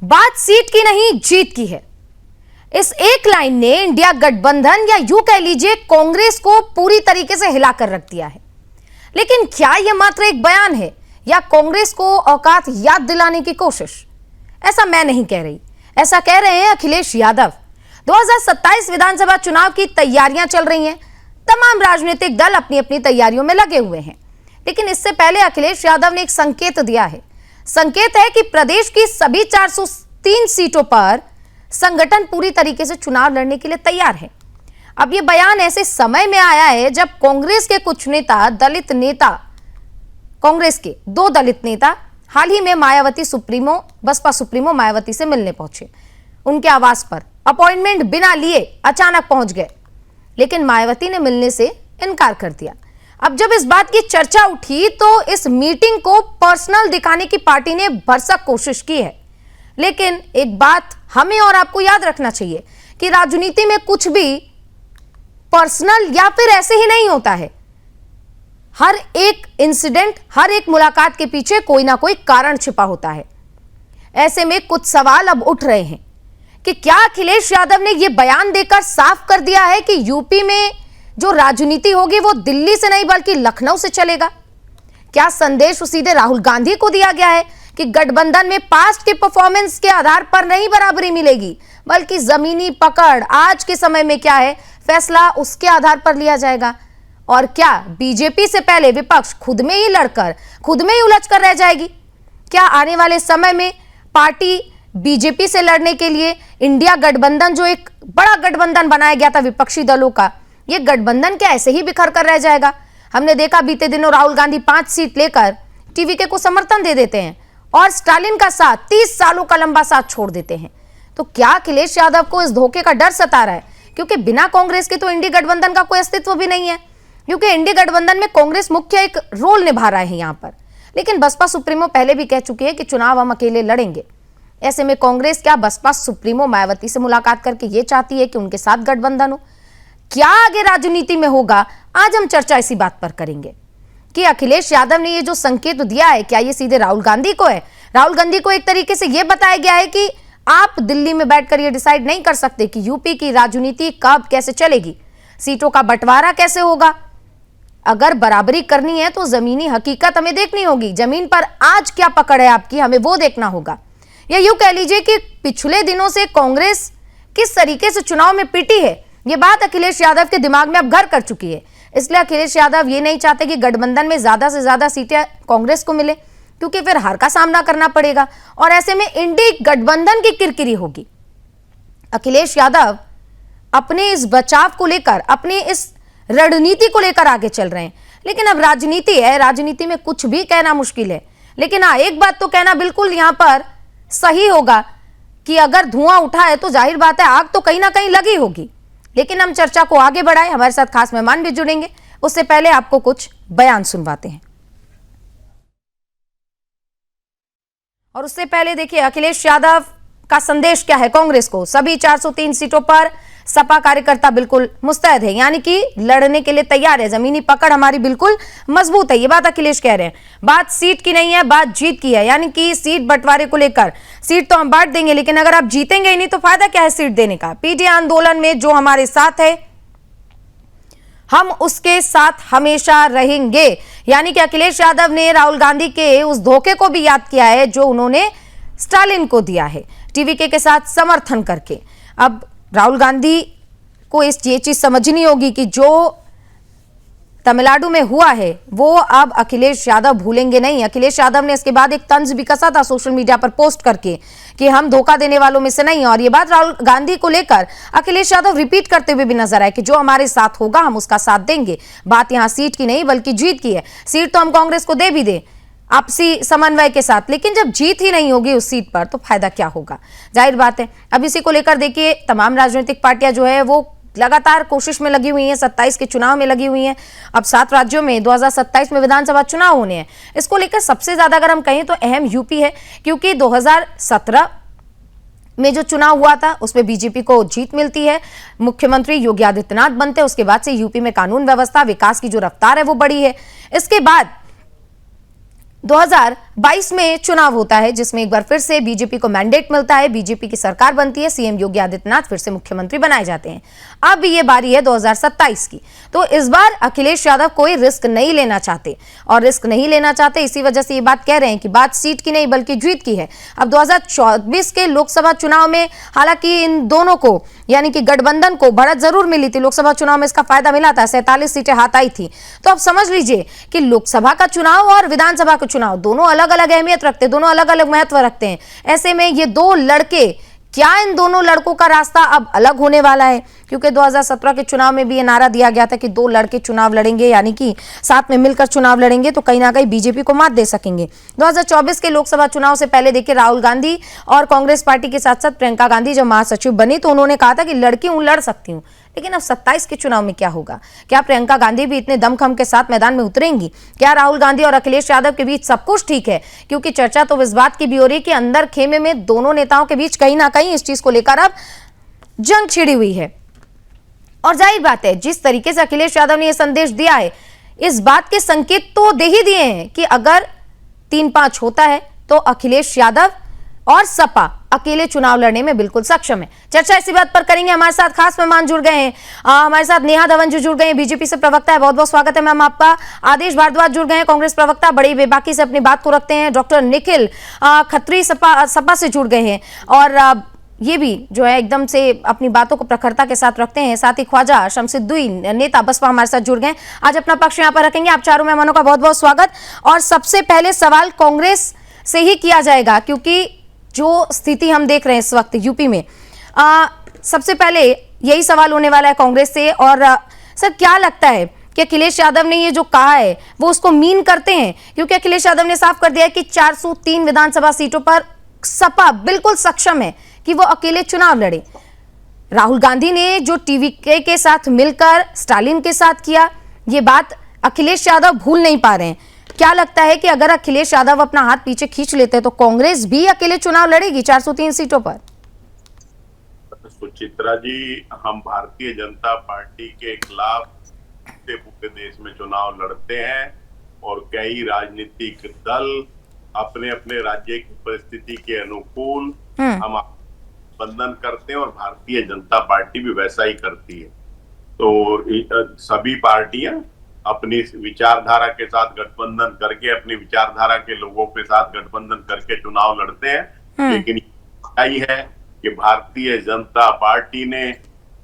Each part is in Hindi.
बात सीट की नहीं, जीत की है। इस एक लाइन ने इंडिया गठबंधन या यूं कह लीजिए कांग्रेस को पूरी तरीके से हिलाकर रख दिया है। लेकिन क्या यह मात्र एक बयान है या कांग्रेस को औकात याद दिलाने की कोशिश? ऐसा मैं नहीं कह रही, ऐसा कह रहे हैं अखिलेश यादव। 2027 विधानसभा चुनाव की तैयारियां चल रही हैं। तमाम राजनीतिक दल अपनी अपनी तैयारियों में लगे हुए हैं। लेकिन इससे पहले अखिलेश यादव ने एक संकेत दिया है। संकेत है कि प्रदेश की सभी 403 सीटों पर संगठन पूरी तरीके से चुनाव लड़ने के लिए तैयार है। अब यह बयान ऐसे समय में आया है जब कांग्रेस के कुछ नेता, दलित नेता, कांग्रेस के 2 दलित नेता हाल ही में बसपा सुप्रीमो मायावती से मिलने पहुंचे। उनके आवास पर अपॉइंटमेंट बिना लिए अचानक पहुंच गए, लेकिन मायावती ने मिलने से इनकार कर दिया। अब जब इस बात की चर्चा उठी तो इस मीटिंग को पर्सनल दिखाने की पार्टी ने भरसक कोशिश की है। लेकिन एक बात हमें और आपको याद रखना चाहिए कि राजनीति में कुछ भी पर्सनल या फिर ऐसे ही नहीं होता है। हर एक इंसिडेंट, हर एक मुलाकात के पीछे कोई ना कोई कारण छिपा होता है। ऐसे में कुछ सवाल अब उठ रहे हैं कि क्या अखिलेश यादव ने यह बयान देकर साफ कर दिया है कि यूपी में जो राजनीति होगी वो दिल्ली से नहीं बल्कि लखनऊ से चलेगा? क्या संदेश सीधे राहुल गांधी को दिया गया है कि गठबंधन में पास्ट के परफॉर्मेंस के आधार पर नहीं बराबरी मिलेगी, बल्कि जमीनी पकड़, आज के समय में क्या है, फैसला उसके आधार पर लिया जाएगा? और क्या बीजेपी से पहले विपक्ष खुद में ही लड़कर, खुद में ही उलझकर रह जाएगी? क्या आने वाले समय में पार्टी बीजेपी से लड़ने के लिए इंडिया गठबंधन, जो एक बड़ा गठबंधन बनाया गया था विपक्षी दलों का, यह गठबंधन क्या ऐसे ही बिखर कर रह जाएगा? हमने देखा बीते दिनों राहुल गांधी 5 सीट लेकर टीवीके को समर्थन दे देते हैं और स्टालिन का साथ, 30 सालों का लंबा साथ छोड़ देते हैं। तो क्या अखिलेश यादव को इस धोखे का डर सता रहा है? क्योंकि बिना कांग्रेस के तो इंडी गठबंधन का कोई अस्तित्व भी नहीं है, क्योंकि इंडी गठबंधन में कांग्रेस मुख्य एक रोल निभा रहा है यहां पर। लेकिन बसपा सुप्रीमो पहले भी कह चुकी है कि चुनाव हम अकेले लड़ेंगे। ऐसे में कांग्रेस क्या बसपा सुप्रीमो मायावती से मुलाकात करके ये चाहती है कि उनके साथ गठबंधन हो? क्या आगे राजनीति में होगा, आज हम चर्चा इसी बात पर करेंगे कि अखिलेश यादव ने ये जो संकेत दिया है, क्या ये सीधे राहुल गांधी को है? राहुल गांधी को एक तरीके से यह बताया गया है कि आप दिल्ली में बैठकर ये डिसाइड नहीं कर सकते कि यूपी की राजनीति कब कैसे चलेगी, सीटों का बंटवारा कैसे होगा। अगर बराबरी करनी है तो जमीनी हकीकत हमें देखनी होगी, जमीन पर आज क्या पकड़ है आपकी, हमें वो देखना होगा। या यूं कह लीजिए कि पिछले दिनों से कांग्रेस किस तरीके से चुनाव में पिटी है, ये बात अखिलेश यादव के दिमाग में अब घर कर चुकी है। इसलिए अखिलेश यादव ये नहीं चाहते कि गठबंधन में ज्यादा से ज्यादा सीटें कांग्रेस को मिले, क्योंकि फिर हार का सामना करना पड़ेगा और ऐसे में इंडी गठबंधन की किरकिरी होगी। अखिलेश यादव अपने इस बचाव को लेकर, अपनी इस रणनीति को लेकर आगे चल रहे हैं। लेकिन अब राजनीति है, राजनीति में कुछ भी कहना मुश्किल है। लेकिन हाँ, एक बात तो कहना बिल्कुल यहां पर सही होगा कि अगर धुआं उठा है तो जाहिर बात है आग तो कहीं ना कहीं लगी होगी। लेकिन हम चर्चा को आगे बढ़ाएं, हमारे साथ खास मेहमान भी जुड़ेंगे। उससे पहले आपको कुछ बयान सुनवाते हैं। और उससे पहले देखिए अखिलेश यादव का संदेश क्या है कांग्रेस को। सभी 403 सीटों पर सपा कार्यकर्ता बिल्कुल मुस्तैद है, यानी कि लड़ने के लिए तैयार है। जमीनी पकड़ हमारी बिल्कुल मजबूत है, ये बात अखिलेश कह रहे हैं। बात सीट की नहीं है, बात जीत की है, यानी कि सीट बंटवारे को लेकर सीट तो हम बांट देंगे, लेकिन अगर आप जीतेंगे ही नहीं तो फायदा क्या है सीट देने का। पीडी आंदोलन में जो हमारे साथ है हम उसके साथ हमेशा रहेंगे, यानी कि अखिलेश यादव ने राहुल गांधी के उस धोखे को भी याद किया है जो उन्होंने स्टालिन को दिया है टीवीके के साथ समर्थन करके। अब राहुल गांधी को ये चीज समझनी होगी कि जो तमिलनाडु में हुआ है वो अब अखिलेश यादव भूलेंगे नहीं। अखिलेश यादव ने इसके बाद एक तंज भी कसा था सोशल मीडिया पर पोस्ट करके कि हम धोखा देने वालों में से नहीं, और ये बात राहुल गांधी को लेकर अखिलेश यादव रिपीट करते हुए भी नजर आए कि जो हमारे साथ होगा हम उसका साथ देंगे। बात यहां सीट की नहीं बल्कि जीत की है। सीट तो हम कांग्रेस को दे भी दें आपसी समन्वय के साथ, लेकिन जब जीत ही नहीं होगी उस सीट पर तो फायदा क्या होगा, जाहिर बात है। अब इसी को लेकर देखिए तमाम राजनीतिक पार्टियां जो है वो लगातार कोशिश में लगी हुई हैं, 27 के चुनाव में लगी हुई हैं। अब 7 राज्यों में 2027 में विधानसभा चुनाव होने हैं। इसको लेकर सबसे ज्यादा अगर हम कहें तो अहम यूपी है, क्योंकि 2017 में जो चुनाव हुआ था उसमें बीजेपी को जीत मिलती है, मुख्यमंत्री योगी आदित्यनाथ बनते हैं। उसके बाद से यूपी में कानून व्यवस्था, विकास की जो रफ्तार है वो बढ़ी है। इसके बाद 2022 में चुनाव होता है, जिसमें एक बार फिर से बीजेपी को मैंडेट मिलता है, बीजेपी की सरकार बनती है, सीएम योगी आदित्यनाथ फिर से मुख्यमंत्री बनाए जाते हैं। अब ये बारी है 2027 की। तो इस बार अखिलेश यादव कोई रिस्क नहीं लेना चाहते, और रिस्क नहीं लेना चाहते इसी वजह से ये बात कह रहे हैं कि बात सीट की नहीं बल्कि जीत की है। अब 2024 के लोकसभा चुनाव में हालांकि इन दोनों को यानी कि गठबंधन को बढ़त जरूर मिली थी, लोकसभा चुनाव में इसका फायदा मिला था, 47 सीटें हाथ आई थी। तो अब समझ लीजिए कि लोकसभा का चुनाव और विधानसभा का चुनाव दोनों अलग अलग अहमियत रखते हैं, दोनों अलग अलग महत्व रखते हैं। ऐसे में ये दो लड़के, क्या इन दोनों लड़कों का रास्ता अब अलग होने वाला है? क्योंकि 2017 के चुनाव में भी ये नारा दिया गया था कि दो लड़के चुनाव लड़ेंगे, यानी कि साथ में मिलकर चुनाव लड़ेंगे तो कहीं ना कहीं बीजेपी को मात दे सकेंगे। 2024 के लोकसभा चुनाव से पहले देखिए, राहुल गांधी और कांग्रेस पार्टी के साथ साथ प्रियंका गांधी जब महासचिव बनी तो उन्होंने कहा था कि लड़की हूं, लड़ सकती हूं। लेकिन अब 27 के चुनाव में क्या होगा? क्या प्रियंका गांधी भी इतने दमखम के साथ मैदान में उतरेंगी? क्या राहुल गांधी और अखिलेश यादव के बीच सब कुछ ठीक है? क्योंकि चर्चा तो इस बात की भी हो रही है कि अंदर खेमे में दोनों नेताओं के बीच कहीं ना कहीं इस चीज को लेकर अब जंग छिड़ी हुई है। और जाहिर बात है, जिस तरीके से अखिलेश यादव ने यह संदेश दिया है, इस बात के संकेत तो दे ही दिए हैं कि अगर 3-5 होता है तो अखिलेश यादव और सपा अकेले चुनाव लड़ने में बिल्कुल सक्षम है। चर्चा इसी बात पर करेंगे। हमारे साथ खास मेहमान जुड़ गए हैं, हमारे साथ नेहा धवन जी जुड़ गए हैं, बीजेपी से प्रवक्ता है, बहुत बहुत स्वागत है मैम आपका। आदेश भारद्वाज जुड़ गए हैं, कांग्रेस प्रवक्ता, बड़ी बेबाकी से अपनी बात को रखते हैं। डॉक्टर निखिल खत्री सपा से जुड़ गए हैं, और ये भी जो है एकदम से अपनी बातों को प्रखरता के साथ रखते हैं। साथ ही ख्वाजा शमसुद्दीन नेता बसपा हमारे साथ जुड़ गए। आज अपना पक्ष यहाँ पर रखेंगे। आप चारों मेहमानों का बहुत बहुत स्वागत। और सबसे पहले सवाल कांग्रेस से ही किया जाएगा, क्योंकि जो स्थिति हम देख रहे हैं इस वक्त यूपी में, सबसे पहले यही सवाल होने वाला है कांग्रेस से। और सर, क्या लगता है कि अखिलेश यादव ने ये जो कहा है वो उसको मीन करते हैं? क्योंकि अखिलेश यादव ने साफ कर दिया है कि 403 विधानसभा सीटों पर सपा बिल्कुल सक्षम है कि वो अकेले चुनाव लड़े। राहुल गांधी ने जो टीवीके के साथ मिलकर स्टालिन के साथ किया, ये बात अखिलेश यादव भूल नहीं पा रहे हैं। क्या लगता है कि अगर अखिलेश यादव अपना हाथ पीछे खींच लेते हैं तो कांग्रेस भी अकेले चुनाव लड़ेगी 403 सीटों पर? सुचित्रा जी, हम भारतीय जनता पार्टी के खिलाफ पूरे देश में चुनाव लड़ते हैं, और कई राजनीतिक दल अपने अपने राज्य की परिस्थिति के अनुकूल हम बंधन करते हैं, और भारतीय जनता पार्टी भी वैसा ही करती है। तो सभी पार्टियां अपनी विचारधारा के साथ गठबंधन करके, अपनी विचारधारा के लोगों के साथ गठबंधन करके चुनाव लड़ते हैं। लेकिन यही है कि भारतीय जनता पार्टी ने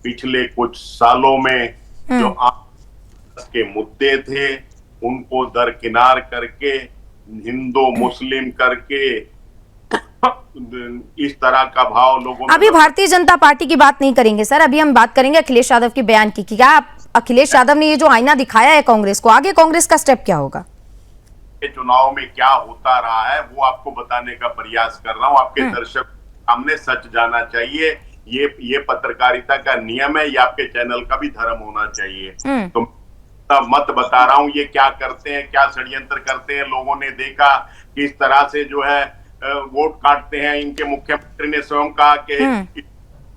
पिछले कुछ सालों में जो के मुद्दे थे उनको दरकिनार करके, हिंदू मुस्लिम करके इस तरह का भाव लोगों में। अभी भारतीय जनता पार्टी की बात नहीं करेंगे सर, अभी हम बात करेंगे अखिलेश यादव के बयान की। क्या अखिलेश यादव ने ये जो आईना दिखाया है कांग्रेस को, आगे कांग्रेस का स्टेप क्या होगा? चुनाव में क्या होता रहा है वो आपको बताने का प्रयास कर रहा हूँ। आपके दर्शक सामने सच जाना चाहिए, ये पत्रकारिता का नियम है, ये आपके चैनल का भी धर्म होना चाहिए। तो मत बता रहा हूँ ये क्या करते हैं, क्या षड्यंत्र करते हैं। लोगों ने देखा किस तरह से जो है वोट काटते हैं। इनके मुख्यमंत्री ने स्वयं कहा कि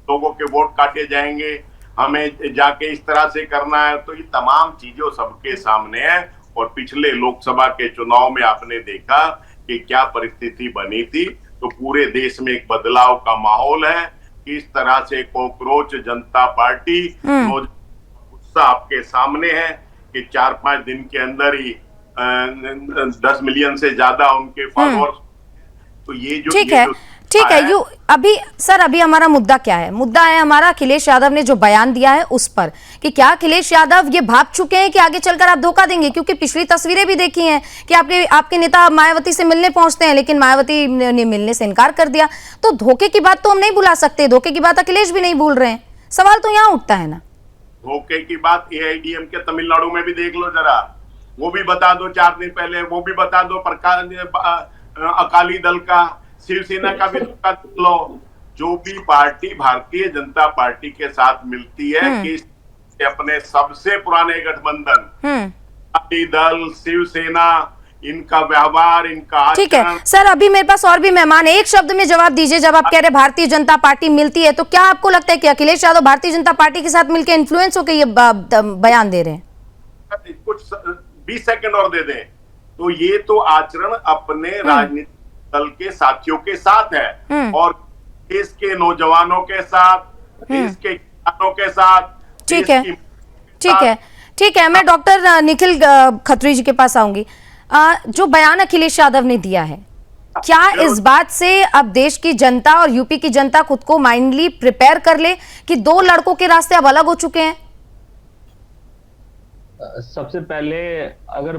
लोगों के वोट काटे जाएंगे, हमें जाके इस तरह से करना है। तो ये तमाम चीजों सबके सामने है, और पिछले लोकसभा के चुनाव में आपने देखा कि क्या परिस्थिति बनी थी। तो पूरे देश में एक बदलाव का माहौल है। किस तरह से कॉकरोच जनता पार्टी गुस्सा आपके सामने है कि 4-5 दिन के अंदर ही 10 मिलियन से ज्यादा उनके फॉलोअर्स। तो ये जो ठीक है अभी हमारा मुद्दा क्या है? मुद्दा है हमारा अखिलेश यादव ने जो बयान दिया है उस पर, कि क्या अखिलेश यादव ये भाग चुके हैं कि आगे चलकर आप धोखा देंगे? क्योंकि पिछली तस्वीरें भी देखी हैं कि आपके नेता मायावती से मिलने पहुंचते हैं, लेकिन मायावती ने मिलने से इनकार कर दिया। तो धोखे की बात तो हम नहीं भुला सकते, धोखे की बात अखिलेश भी नहीं भूल रहे हैं। सवाल तो यहाँ उठता है ना। धोखे की बात एआईएडीएम के तमिलनाडु में भी देख लो जरा, वो भी बता दो 4 दिन पहले, वो भी बता दो अकाली दल का, शिवसेना का भी लो। जो भी पार्टी भारतीय जनता पार्टी के साथ मिलती है कि अपने सबसे पुराने गठबंधन अकाली दल, शिवसेना, इनका व्यवहार, इनका ठीक है सर, अभी मेरे पास और भी मेहमान है। एक शब्द में जवाब दीजिए, जब आप कह रहे भारतीय जनता पार्टी मिलती है तो क्या आपको लगता है कि अखिलेश यादव भारतीय जनता पार्टी के साथ मिलकर इन्फ्लुएंस होकर ये बयान दे रहे हैं? कुछ 20 सेकंड और दे दें तो ये तो आचरण अपने राजनीतिक दल के साथियों के साथ है और देश के नौजवानों के साथ, देश के किसानों के साथ। ठीक है, ठीक है, ठीक है। मैं डॉक्टर निखिल खत्री जी के पास आऊंगी। जो बयान अखिलेश यादव ने दिया है, क्या इस बात से अब देश की जनता और यूपी की जनता खुद को माइंडली प्रिपेयर कर ले कि दो लड़कों के रास्ते अब अलग हो चुके हैं? सबसे पहले अगर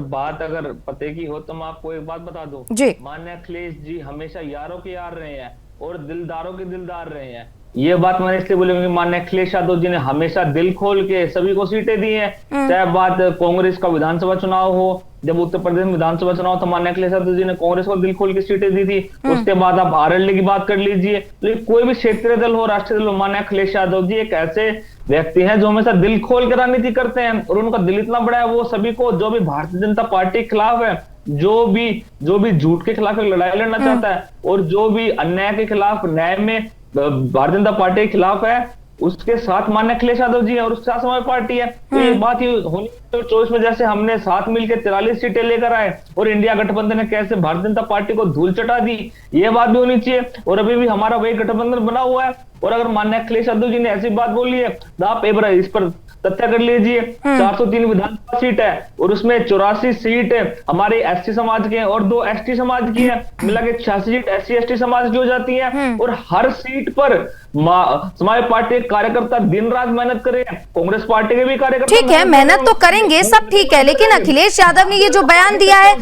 पते की हो तो मैं आपको एक बात बता दूं जी। माननीय अखिलेश जी हमेशा यारों के यार रहे हैं और दिलदारों के दिलदार रहे हैं। ये बात मैंने इसलिए बोली क्योंकि माननीय अखिलेश यादव जी ने हमेशा दिल खोल के सभी को सीटें दी हैं। चाहे बात कांग्रेस का विधानसभा चुनाव हो, जब उत्तर प्रदेश में विधानसभा चुनाव तो माननीय अखिलेश यादव जी ने कांग्रेस को दिल खोल के सीटें दी थी। उसके बाद आप आरएलडी की बात कर लीजिए, लेकिन कोई भी क्षेत्रीय दल हो, राष्ट्रीय दल हो, माननीय अखिलेश यादव जी एक ऐसे व्यक्ति हैं जो हमेशा दिल खोल के राजनीति करते हैं और उनका दिल इतना बड़ा है, वो सभी को, जो भी भारतीय जनता पार्टी के खिलाफ है, जो भी झूठ के खिलाफ एक लड़ाई लड़ना चाहता है और जो भी अन्याय के खिलाफ, न्याय में भारतीय जनता पार्टी के खिलाफ है, उसके साथ माननीय अखिलेश यादव जी है और उसके साथ समाज पार्टी है। तो ये बात ही होनी 24 में जैसे हमने साथ मिलकर 43 सीटें लेकर आए और इंडिया गठबंधन ने कैसे भारतीय जनता पार्टी को धूल चटा दी, ये बात भी होनी चाहिए। और अभी भी हमारा वही गठबंधन बना हुआ है और अगर माननीय अखिलेश यादव जी ने ऐसी बात बोली है तो आप एक बार इस पर तथ्य कर लीजिए। 403 विधानसभा सीट है और उसमें 84 सीट हमारे एसटी समाज के हैं और 2 एसटी समाज की है, मिला के 86 सीट एससी एसटी समाज की हो जाती है। और हर सीट पर समाज पार्टी के कार्यकर्ता दिन रात मेहनत कर रहे हैं, कांग्रेस पार्टी के भी कार्यकर्ता। ठीक है, मेहनत तो करेंगे, सब ठीक है, लेकिन अखिलेश यादव ने ये जो बयान दिया है,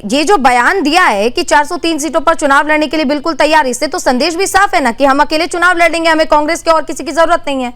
ये जो बयान दिया है कि 403 सीटों पर चुनाव लड़ने के लिए बिल्कुल तैयार, इससे तो संदेश भी साफ है ना कि हम अकेले चुनाव लड़ेंगे, हमें कांग्रेस के और किसी की जरूरत नहीं है।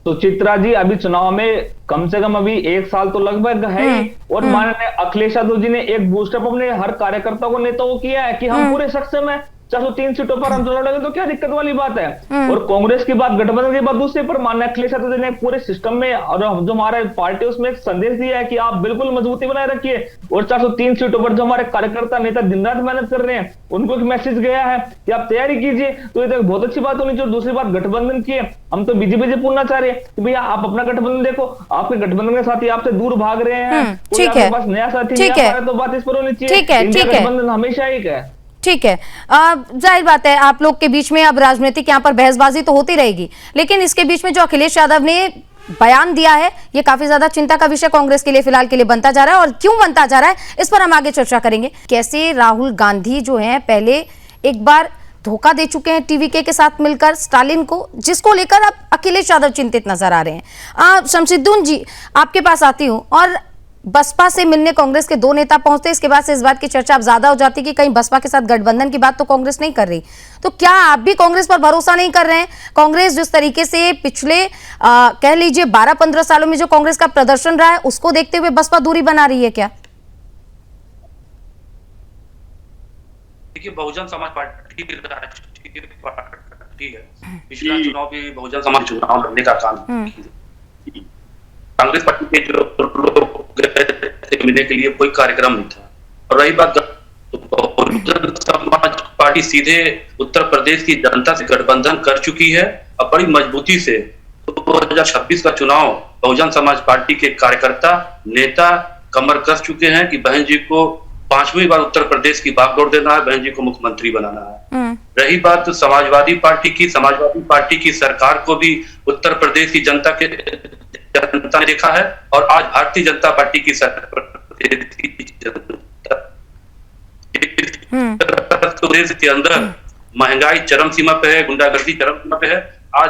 तो चित्रा जी, अभी चुनाव में कम से कम अभी 1 साल तो लगभग है और माननीय अखिलेश यादव जी ने एक बूस्टअप अपने हर कार्यकर्ता को, नेताओं को किया है कि हम पूरे सक्षम है, 403 सीटों पर हम चुनाव लड़ेंगे, तो क्या दिक्कत वाली बात है। और कांग्रेस की बात, गठबंधन की बात दूसरे पर, माननीय अखिलेश यादव जी ने पूरे सिस्टम में और जो हमारा पार्टी उसमें एक संदेश दिया है कि आप बिल्कुल मजबूती बनाए रखिए और 403 सीटों पर जो हमारे कार्यकर्ता नेता दिन रात मेहनत कर रहे हैं, उनको एक मैसेज गया है कि आप तैयारी कीजिए। तो ये बहुत अच्छी बात होनी चाहिए। और दूसरी बात गठबंधन की है, हम तो बीजेपी से पूछना चाह रहे हैं कि भैया आप अपना गठबंधन देखो, आपके गठबंधन के साथी आपसे दूर भाग रहे हैं, ठीक है, बस नया साथी ठीक है, तो बात इस पर होनी चाहिए। ठीक है, ठीक है, गठबंधन हमेशा एक है। ठीक है, जाहिर बात है आप लोग के बीच में अब राजनीतिक यहाँ पर बहसबाजी तो होती रहेगी, लेकिन इसके बीच में जो अखिलेश यादव ने बयान दिया है, ये काफी ज्यादा चिंता का विषय कांग्रेस के लिए फिलहाल के लिए बनता जा रहा है। और क्यों बनता जा रहा है, इस पर हम आगे चर्चा करेंगे। कैसे राहुल गांधी जो है पहले एक बार धोखा दे चुके हैं टीवीके के साथ मिलकर स्टालिन को, जिसको लेकर अब अखिलेश यादव चिंतित नजर आ रहे हैं। शमसिद्दीन जी, आपके पास आती हूँ। और बसपा से मिलने कांग्रेस के 2 नेता पहुंचते, इसके बाद से इस बात की चर्चा अब ज्यादा हो जाती कि कहीं बसपा के साथ गठबंधन की बात तो कांग्रेस नहीं कर रही। तो क्या आप भी कांग्रेस पर भरोसा नहीं कर रहे हैं? कांग्रेस जिस तरीके से पिछले कह लीजिए 12-15 सालों में जो कांग्रेस का प्रदर्शन रहा है, उसको देखते हुए बसपा दूरी बना रही है क्या? देखिए, बहुजन समाज पार्टी है, पिछला चुनाव भी बहुजन समाज चुनाव लड़ने का काम कांग्रेस पार्टी के जो लोग मिलने के लिए कोई कार्यक्रम नहीं था। और रही बात, बहुजन समाज पार्टी सीधे उत्तर प्रदेश की जनता से गठबंधन कर चुकी है और बड़ी मजबूती से 2026 का चुनाव बहुजन समाज पार्टी के कार्यकर्ता नेता कमर कस चुके हैं कि बहन जी को 5वीं बार उत्तर प्रदेश की बागडोर देना है, बहन जी को मुख्यमंत्री बनाना है। रही बात समाजवादी पार्टी की सरकार को भी उत्तर प्रदेश की जनता ने देखा है और आज भारतीय जनता पार्टी की सरकार प्रदेश के अंदर महंगाई चरम सीमा पे है, गुंडागर्दी चरम सीमा पे है। आज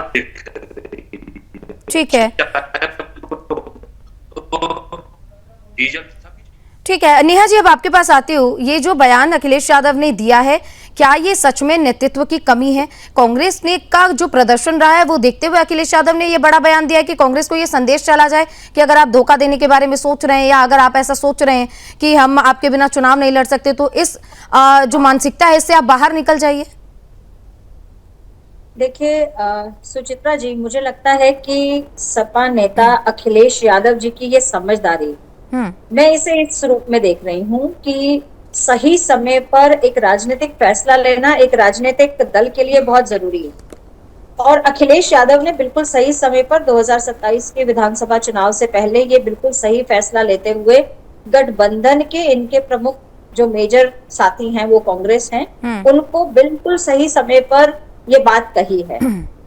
ठीक है, ठीक है। नेहा जी, अब आपके पास आती हूँ। ये जो बयान अखिलेश यादव ने दिया है, क्या ये सच में नेतृत्व की कमी है? कांग्रेस ने का जो प्रदर्शन रहा है वो देखते हुए अखिलेश यादव ने ये बड़ा बयान दिया है कि कांग्रेस को ये संदेश चला जाए कि अगर आप धोखा देने के बारे में सोच रहे हैं या अगर आप ऐसा सोच रहे हैं कि हम आपके बिना चुनाव नहीं लड़ सकते, तो इस जो मानसिकता है इससे आप बाहर निकल जाइए। देखिए सुचित्रा जी, मुझे लगता है कि सपा नेता अखिलेश यादव जी की ये समझदारी, मैं इसे इस रूप में देख रही हूँ कि सही समय पर एक राजनीतिक फैसला लेना एक राजनीतिक दल के लिए बहुत जरूरी है। और अखिलेश यादव ने बिल्कुल सही समय पर 2027 के विधानसभा चुनाव से पहले ये बिल्कुल सही फैसला लेते हुए गठबंधन के इनके प्रमुख जो मेजर साथी हैं वो कांग्रेस हैं, उनको बिल्कुल सही समय पर ये बात कही है।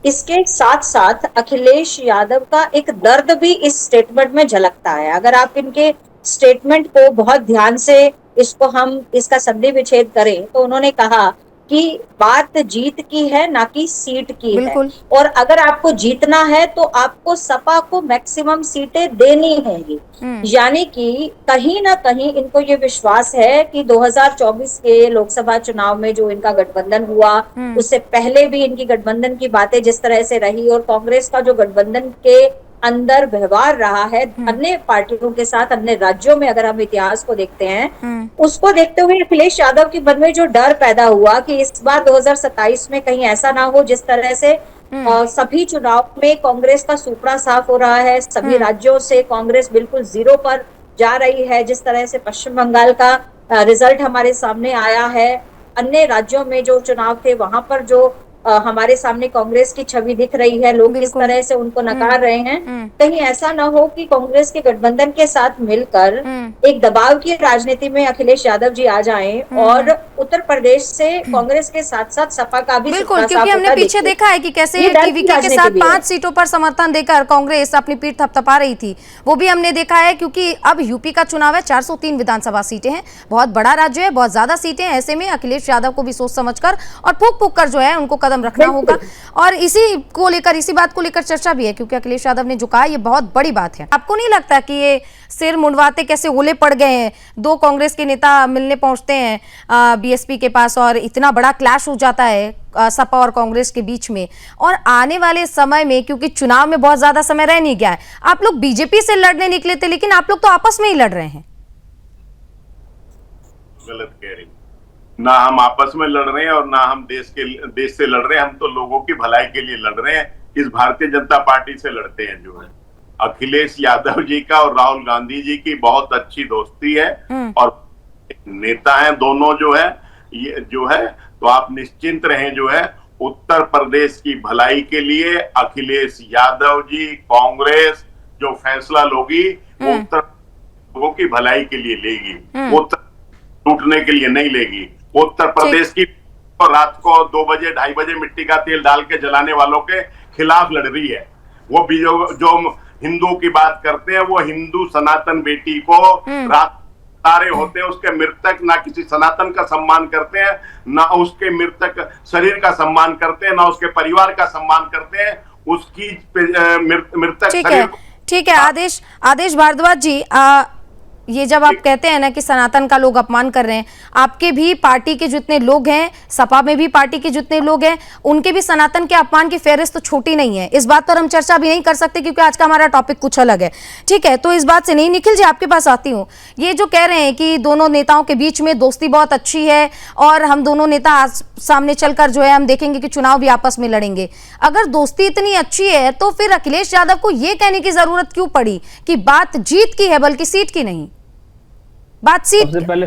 इसके साथ साथ अखिलेश यादव का एक दर्द भी इस स्टेटमेंट में झलकता है। अगर आप इनके स्टेटमेंट को बहुत ध्यान से इसका संधि विच्छेद करें तो उन्होंने कहा कि बात जीत की है ना कि सीट की है, और अगर आपको जीतना है तो आपको सपा को मैक्सिमम सीटें देनी होंगी। यानी कि कहीं ना कहीं इनको ये विश्वास है कि 2024 के लोकसभा चुनाव में जो इनका गठबंधन हुआ, उससे पहले भी इनकी गठबंधन की बातें जिस तरह से रही और कांग्रेस का जो गठबंधन के अंदर व्यवहार रहा है अन्य पार्टियों के साथ अन्य राज्यों में, अगर हम इतिहास को देखते हैं, उसको देखते हुए अखिलेश यादव के मन में जो डर पैदा हुआ कि इस बार 2027 में कहीं ऐसा ना हो जिस तरह से सभी चुनाव में कांग्रेस का सुपड़ा साफ हो रहा है, सभी राज्यों से कांग्रेस बिल्कुल जीरो पर जा रही है। जिस तरह से पश्चिम बंगाल का रिजल्ट हमारे सामने आया है, अन्य राज्यों में जो चुनाव थे वहां पर जो हमारे सामने कांग्रेस की छवि दिख रही है, लोग किस तरह से उनको नकार रहे हैं, कहीं ऐसा ना हो कि कांग्रेस के गठबंधन के साथ मिलकर एक दबाव की राजनीति में अखिलेश यादव जी आ जाएं और उत्तर प्रदेश से कांग्रेस के साथ साथ सपा का भी बिल्कुल, क्योंकि हमने पीछे देखा है कि कैसे टीवीके के साथ 5 सीटों पर समर्थन देकर कांग्रेस अपनी पीठ थपथपा रही थी। वो भी हमने देखा है, क्योंकि अब यूपी का चुनाव है, 403 विधानसभा सीटें हैं, बहुत बड़ा राज्य है, बहुत ज्यादा सीटें हैं। ऐसे में अखिलेश यादव को भी सोच समझकर और फूक कर जो है उनको कदम रखना होगा। और इसी बात को लेकर चर्चा भी है, क्योंकि अखिलेश यादव ने जो कहा ये बहुत बड़ी बात है। आपको नहीं लगता कि ये सिर मुंडवाते कैसे ओले पड़ गए हैं? 2 कांग्रेस के नेता मिलने पहुंचते हैं बीएसपी के पास और इतना बड़ा क्लैश हो जाता है सपा और कांग्रेस के बीच में। और आने वाले समय में, क्योंकि चुनाव में बहुत ज्यादा समय रह नहीं गया है, आप लोग बीजेपी से लड़ने निकले थे, लेकिन आप लोग तो आपस में ही लड़ रहे हैं। गलत कह रही, ना हम आपस में लड़ रहे हैं और ना हम देश से लड़ रहे हैं। हम तो लोगों की भलाई के लिए लड़ रहे हैं। इस भारतीय जनता पार्टी से लड़ते हैं। जो है अखिलेश यादव जी का और राहुल गांधी जी की बहुत अच्छी दोस्ती है और नेता हैं दोनों जो है, ये जो है, तो आप निश्चिंत रहें। जो है उत्तर प्रदेश की भलाई के लिए अखिलेश यादव जी, कांग्रेस जो फैसला लोगी वो उत्तर लोगों की भलाई के लिए लेगी, उत्तर टूटने के लिए नहीं लेगी। उत्तर प्रदेश की रात को 2 बजे 2:30 बजे मिट्टी का तेल डाल के जलाने वालों के खिलाफ लड़ रही है। वो भी जो हिंदू की बात करते हैं, वो हिंदू सनातन बेटी को रात तारे होते हैं, उसके मृतक ना किसी सनातन का सम्मान करते हैं, ना उसके मृतक शरीर का सम्मान करते हैं, ना उसके परिवार का सम्मान करते हैं, उसकी मृतक शरीर। ठीक है आदेश भारद्वाज जी, ये जब आप कहते हैं ना कि सनातन का लोग अपमान कर रहे हैं, आपके भी पार्टी के जितने लोग हैं, सपा में भी पार्टी के जितने लोग हैं, उनके भी सनातन के अपमान की फेहरिस्त तो छोटी नहीं है। इस बात पर हम चर्चा भी नहीं कर सकते क्योंकि आज का हमारा टॉपिक कुछ अलग है। ठीक है, तो इस बात से नहीं, निखिल जी आपके पास आती हूँ। ये जो कह रहे हैं कि दोनों नेताओं के बीच में दोस्ती बहुत अच्छी है और हम दोनों नेता सामने चलकर जो है हम देखेंगे कि चुनाव भी आपस में लड़ेंगे, अगर दोस्ती इतनी अच्छी है तो फिर अखिलेश यादव को यह कहने की जरूरत क्यों पड़ी कि बात जीत की है बल्कि सीट की नहीं? बात सीट सबसे पहले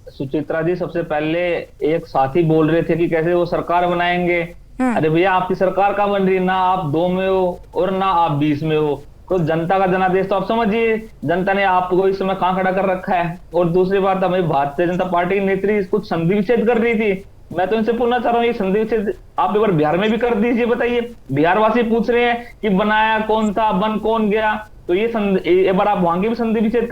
सुचित्रा जी, सबसे पहले एक साथी बोल रहे थे कि कैसे वो सरकार बनाएंगे। अरे भैया, आपकी सरकार कहाँ बन रही है? ना आप 2 में हो और ना आप 20 में हो। तो जनता का जनादेश तो आप समझिए, जनता ने आपको इस समय कहाँ खड़ा कर रखा है। और दूसरी बात, हमें भारतीय जनता पार्टी की नेत्री कुछ संधि विच्छेद कर रही थी। मैं तो इनसे पूछना चाह रहा हूँ, ये संधि विच्छेद आप एक बार बिहार में भी कर दीजिए। बताइए, बिहार वासी पूछ रहे हैं कि बनाया कौन था, बन कौन गया। तो ये एक बार आप वहां की भी संधि विच्छेद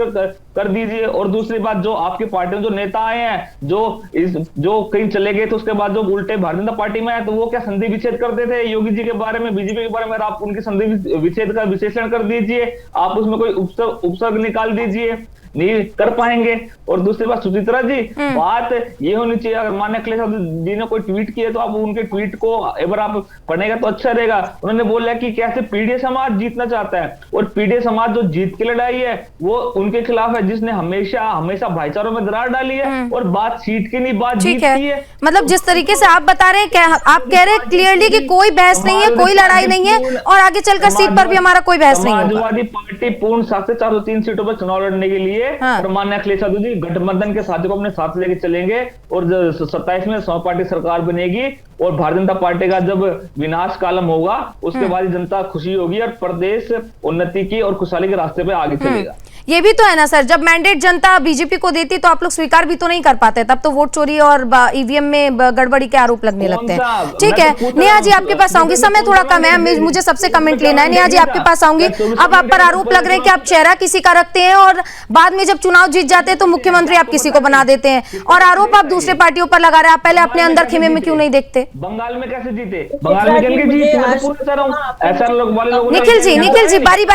कर दीजिए। और दूसरी बात, जो आपकी पार्टी में जो नेता आए हैं, जो कहीं चले गए, तो उसके बाद जो उल्टे भारतीय जनता पार्टी में आए, तो वो क्या संधि विच्छेद करते थे योगी जी के बारे में, बीजेपी के बारे में? आप उनकी संधि विच्छेद का विश्लेषण कर दीजिए, आप उसमें कोई उपसर्ग निकाल दीजिए, नहीं कर पाएंगे। और दूसरी बात सुचित्रा जी, बात ये होनी चाहिए, अगर मान्य अखिलेश जी ने कोई ट्वीट किए तो आप उनके ट्वीट को एक बार आप पढ़ेगा तो अच्छा रहेगा। उन्होंने बोला कि कैसे पीढ़ी समाज जीतना चाहता है, और पीढ़ी समाज जो जीत की लड़ाई है वो उनके खिलाफ है, जिसने हमेशा भाईचारों में दरार डाली है। और बात सीट की नहीं, बात जीत की है। मतलब जिस तरीके से आप बता रहे हैं, आप कह रहे हैं क्लियरली कि कोई बहस नहीं है, कोई लड़ाई नहीं है, और आगे चलकर सीट पर भी हमारा कोई बहस नहीं होगा। समाजवादी पार्टी पूर्ण 403 सीटों पर चुनाव लड़ने के लिए और माननीय अखिलेश यादव जी गठबंधन के साथियों को अपने साथ लेके चलेंगे, और 27 में सम पार्टी सरकार बनेगी, और भारतीय जनता पार्टी का जब विनाश कालम होगा उसके बाद जनता खुशी होगी और प्रदेश उन्नति की और खुशहाली के रास्ते पे आगे चलेगा। ये भी तो है ना सर, जब मैंडेट जनता बीजेपी को देती तो आप लोग स्वीकार भी तो नहीं कर पाते, तब तो वोट चोरी और ईवीएम में गड़बड़ी के आरोप लगने लगते हैं। ठीक है नेहा जी आपके पास आऊंगी, समय थोड़ा कम है, मुझे सबसे कमेंट लेना है। नेहा जी आपके पास आऊंगी। अब आप पर आरोप लग रहे हैं कि आप चेहरा किसी का रखते हैं और बाद में जब चुनाव जीत जाते हैं तो मुख्यमंत्री आप किसी को बना देते हैं, और आरोप आप दूसरे पार्टियों पर लगा रहे हैं। आप पहले अपने अंदर खेमे में क्यों नहीं देखते? बंगाल में कैसे जीते? बंगाल में कैसे जीते? मैं तो पूछ रहा हूं ऐसा लोग वाले लोग। निखिल जी बारी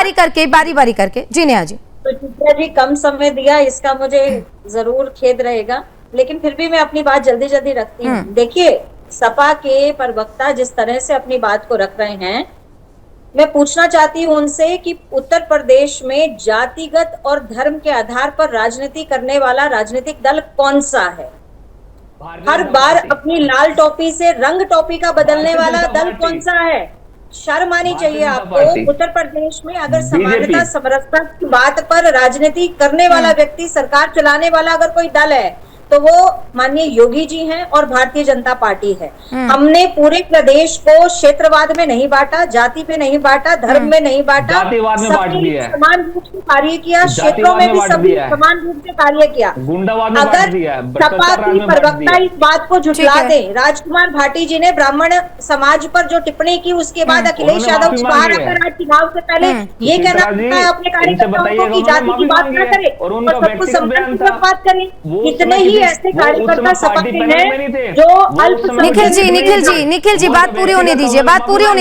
बारी करके जी। नेहा जी तो चित्रा जी कम समय दिया, इसका मुझे जरूर खेद रहेगा, लेकिन फिर भी मैं अपनी बात जल्दी जल्दी रखती हूँ। देखिए सपा के प्रवक्ता जिस तरह से अपनी बात को रख रहे हैं, मैं पूछना चाहती हूँ उनसे कि उत्तर प्रदेश में जातिगत और धर्म के आधार पर राजनीति करने वाला राजनीतिक दल कौन सा है? हर बार अपनी लाल टोपी से रंग टोपी का बदलने वाला दल कौन सा है? शर्म आनी चाहिए आपको। उत्तर प्रदेश में अगर समानता समरसता की बात पर राजनीति करने वाला व्यक्ति, सरकार चलाने वाला अगर कोई दल है तो वो माननीय योगी जी हैं और भारतीय जनता पार्टी है। हमने पूरे प्रदेश को क्षेत्रवाद में नहीं बांटा, जाति पे नहीं बांटा, धर्म में नहीं बांटा, सबने समान रूप से कार्य किया, क्षेत्रों में भी सभी समान रूप से कार्य किया। अगर सपा की प्रवक्ता इस बात को झुठला दे, राजकुमार भाटी जी ने ब्राह्मण समाज पर जो टिप्पणी की उसके बाद अखिलेश यादव जी बाहर आकर आज चुनाव से पहले ये कहना है अपने कार्यकर्ताओं को कि जाति की बात न करे और सब कुछ संपत्ति की बात करें। इतने ही ऐसे कार्यकर्ता सपा के हैं जो निखिल जी बात पूरी होने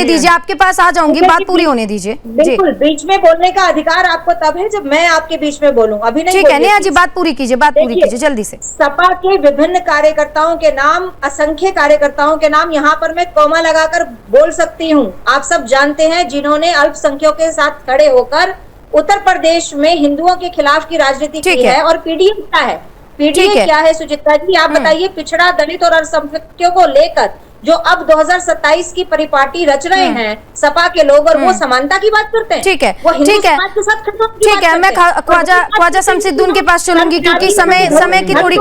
दीजिए, आपके पास आ जाऊंगी, बात पूरी होने दीजिए। बिल्कुल बीच में बोलने का अधिकार आपको तब है जब मैं आपके बीच में बोलूं, अभी नहीं। ठीक है नेहा जी बात पूरी कीजिए जल्दी से। सपा के विभिन्न कार्यकर्ताओं के नाम, असंख्य कार्यकर्ताओं के नाम यहाँ पर मैं कॉमा लगाकर बोल सकती हूँ। आप सब जानते हैं जिन्होंने अल्पसंख्यकों के साथ खड़े होकर उत्तर प्रदेश में हिंदुओं के खिलाफ की राजनीति की है। और पीडीएम क्या है? पीडीए क्या है सुचित्रा जी आप बताइए? पिछड़ा, दलित और अल्पसंख्यकों को लेकर जो अब 2027 की परिपाटी रच रहे हैं सपा के लोग, और वो समानता की बात करते हैं। ठीक है मैं ख्वाजा शमसुद्दीन के पास चलूंगी क्योंकि समय की थोड़ी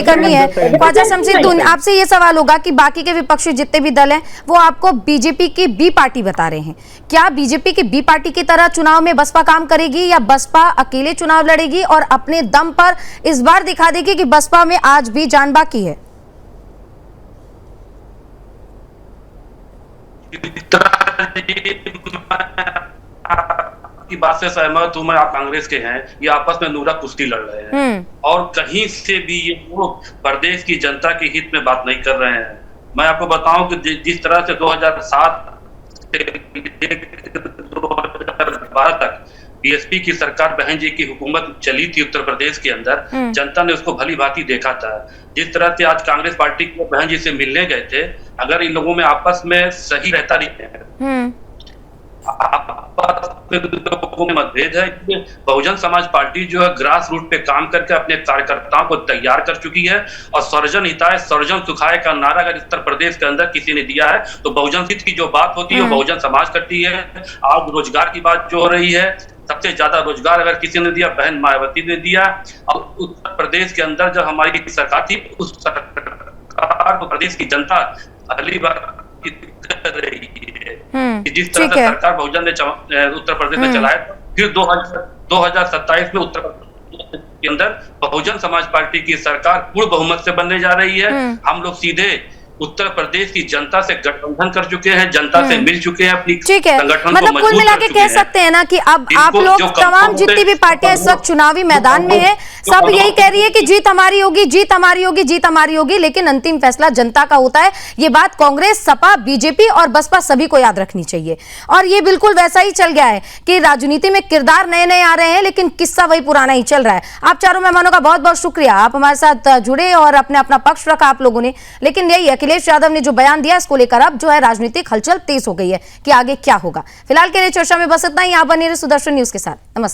कमी है। ख्वाजा शमसुद्दीन आपसे ये सवाल होगा कि बाकी के विपक्षी जितने भी दल हैं वो आपको बीजेपी की बी पार्टी बता रहे हैं। क्या बीजेपी की बी पार्टी की तरह चुनाव में बसपा काम करेगी, या बसपा अकेले चुनाव लड़ेगी और अपने दम पर इस बार दिखा देगी कि बसपा में आज भी जान बाकी है? की बात से सहमत हूं मैं। आप कांग्रेस के हैं, ये आपस में नूरा कुश्ती लड़ रहे हैं और कहीं से भी ये लोग प्रदेश की जनता के हित में बात नहीं कर रहे हैं। मैं आपको बताऊं कि जिस तरह से 2007 से 2012 तक बीएसपी की सरकार, बहन जी की हुकूमत चली थी उत्तर प्रदेश के अंदर, जनता ने उसको भली भांति देखा था। जिस तरह से आज कांग्रेस पार्टी के बहन जी से मिलने गए थे, अगर इन लोगों में आपस में सही रहता लोगों में मतभेद है। बहुजन समाज पार्टी जो है ग्रास रूट पे काम करके अपने कार्यकर्ताओं को तैयार कर चुकी है, और सर्वजन हिताय सर्वजन सुखाय का नारा अगर उत्तर प्रदेश के अंदर किसी ने दिया है तो बहुजन हित की जो बात होती है वो बहुजन समाज करती है। आज रोजगार की बात जो हो रही है, सबसे ज्यादा रोजगार अगर किसी ने दिया, बहन मायावती ने दिया। और उत्तर प्रदेश के अंदर जब हमारी सरकार थी, उस सरकार को प्रदेश की जनता अगली बार कर रही है। जिस तरह से सरकार बहुजन ने उत्तर प्रदेश में चलाया, फिर 2027 में उत्तर प्रदेश के अंदर बहुजन समाज पार्टी की सरकार पूर्ण बहुमत से बनने जा रही है। हम लोग सीधे उत्तर प्रदेश की जनता से गठबंधन कर चुके हैं, जनता से मिल चुके हैं, अपनी संगठन मतलब कुल मिला के कह सकते हैं ना कि अब आप लोग तमाम जितनी भी पार्टियां इस वक्त चुनावी मैदान में है, सब यही कह रही है कि जीत हमारी होगी, जीत हमारी होगी, जीत हमारी होगी, लेकिन अंतिम फैसला जनता का होता है। ये बात कांग्रेस, सपा, बीजेपी और बसपा सभी को याद रखनी चाहिए। और ये बिल्कुल वैसा ही चल गया है कि राजनीति में किरदार नए नए आ रहे हैं लेकिन किस्सा वही पुराना ही चल रहा है। आप चारों मेहमानों का बहुत बहुत शुक्रिया, आप हमारे साथ जुड़े और अपना पक्ष रखा आप लोगों ने। लेकिन यही अखिलेश यादव ने जो बयान दिया, इसको लेकर अब जो है राजनीतिक हलचल तेज हो गई है कि आगे क्या होगा। फिलहाल के लिए चर्चा में बस इतना ही। आप बने रहिए सुदर्शन न्यूज के साथ। नमस्कार।